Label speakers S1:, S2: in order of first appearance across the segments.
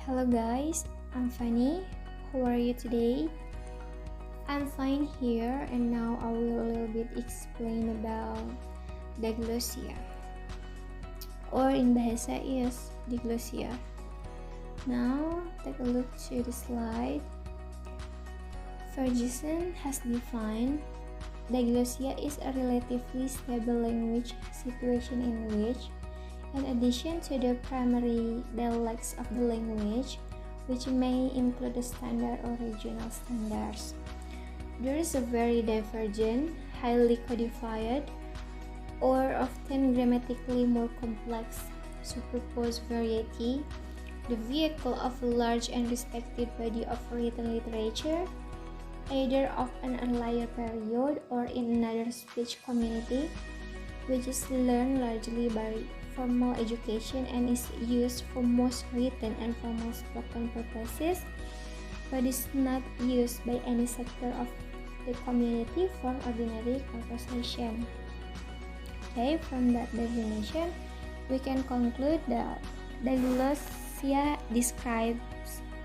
S1: Hello guys, I'm Fanny. How are you today? I'm fine here, and now I will a little bit explain about Diglossia, or in Bahasa is Diglossia. Now take a look to the slide. Ferguson has defined Diglossia is a relatively stable language situation in which, in addition to the primary dialects of the language, which may include the standard or regional standards, there is a very divergent, highly codified, or often grammatically more complex superposed variety, the vehicle of a large and respected body of written literature, either of an earlier period or in another speech community, which is learned largely by formal education and is used for most written and formal spoken purposes, but is not used by any sector of the community for ordinary conversation. Okay, from that definition, we can conclude that Diglossia describes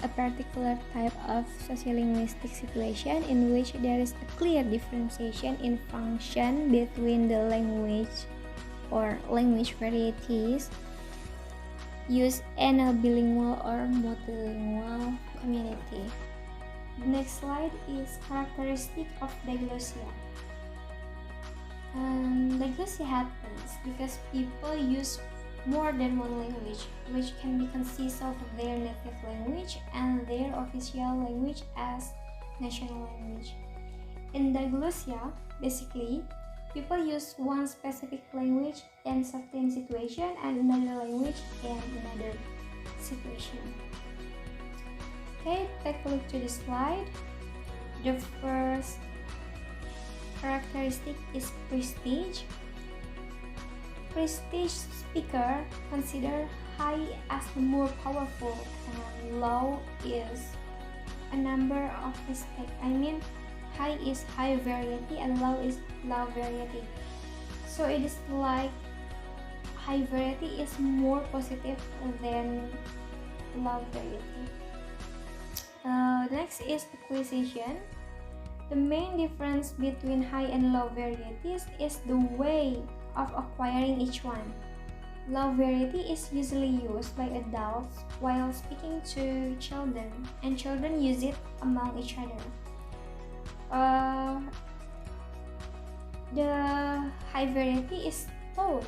S1: a particular type of sociolinguistic situation in which there is a clear differentiation in function between the language or language varieties used in a bilingual or multilingual community. The next slide is characteristic of Diglossia. Diglossia happens because people use more than one language, which can be consist of their native language and their official language as national language. In Diglossia, basically, people use one specific language in certain situation and another language in another situation. Okay, take a look to the slide. The first characteristic is prestige. Prestige speaker consider high as the more powerful and low is a number of respect. High is high variety and low is low variety. So it is like high variety is more positive than low variety. Next is acquisition. The main difference between high and low varieties is the way of acquiring each one. Low variety is usually used by adults while speaking to children, and children use it among each other. The high variety is taught,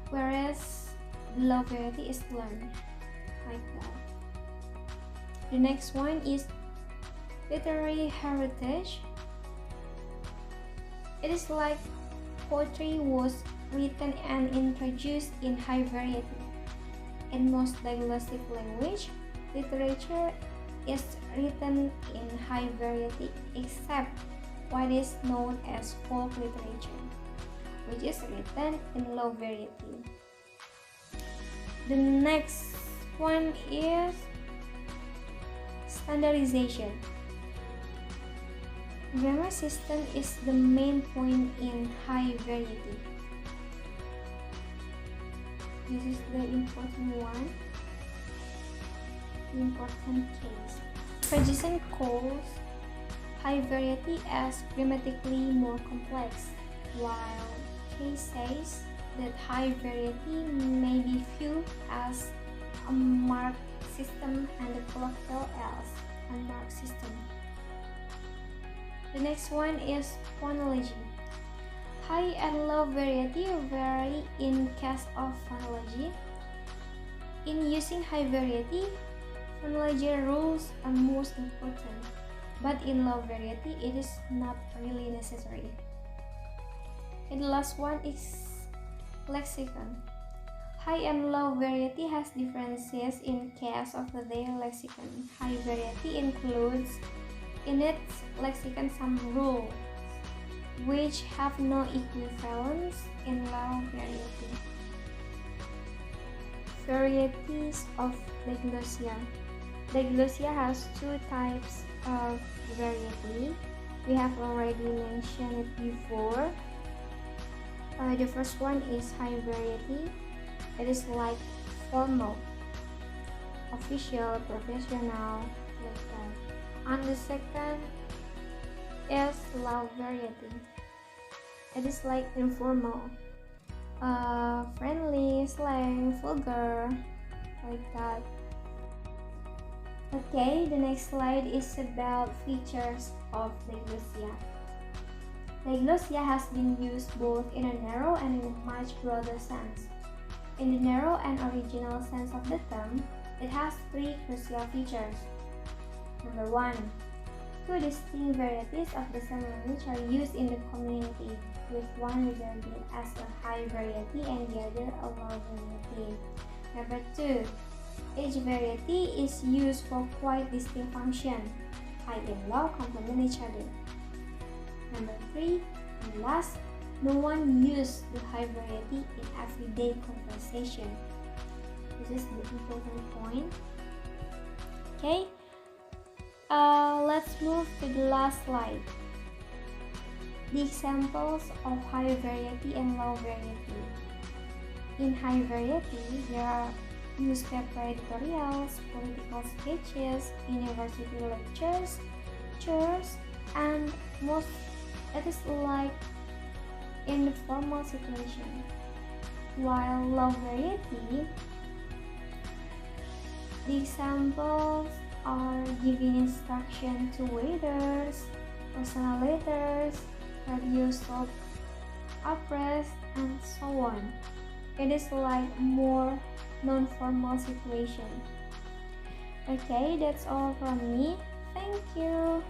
S1: whereas the low variety is learned, like that. The next one is literary heritage. It is like poetry was written and introduced in high variety. In most Diglossic language, literature is written in high variety except what is known as folk literature, which is written in low variety. The next one is standardization. Grammar system is the main point in high variety. This is the important one. Important case. Ferguson calls high variety as grammatically more complex, while Kay says that high variety may be viewed as a marked system and the colloquial as a marked system. The next one is phonology. High and low variety vary in case of phonology. In using high variety, phonology rules are most important, but in low variety it is not really necessary. And the last one is lexicon. High and low variety has differences in case of their lexicon. High variety includes in its lexicon some rules which have no equivalence in low variety. Varieties of Diglossia. Diglossia has two types of variety. We have already mentioned it before. The first one is high variety. It is like formal. official, professional, like that. And the second is low variety. It is like informal, friendly, slang, vulgar, like that. Okay, the next slide is about features of diglossia. Diglossia has been used both in a narrow and in a much broader sense. In the narrow and original sense of the term, it has three crucial features. Number 1. Two distinct varieties of the same language are used in the community, with one regarded as a high variety and the other a low variety. Number 2. Each variety is used for quite distinct functions. High and low complement each other. Number 3, and last, no one uses the high variety in everyday conversation. This is the important point. Okay, let's move to the last slide. The examples of high variety and low variety. In high variety, there are newspaper editorials, political sketches, university lectures, chores, and most it is like in the formal situation. While low variety, the examples are giving instruction to waiters, personal letters, radio soap operas, and so on. It is like more non-formal situation. Okay, that's all from me. Thank you.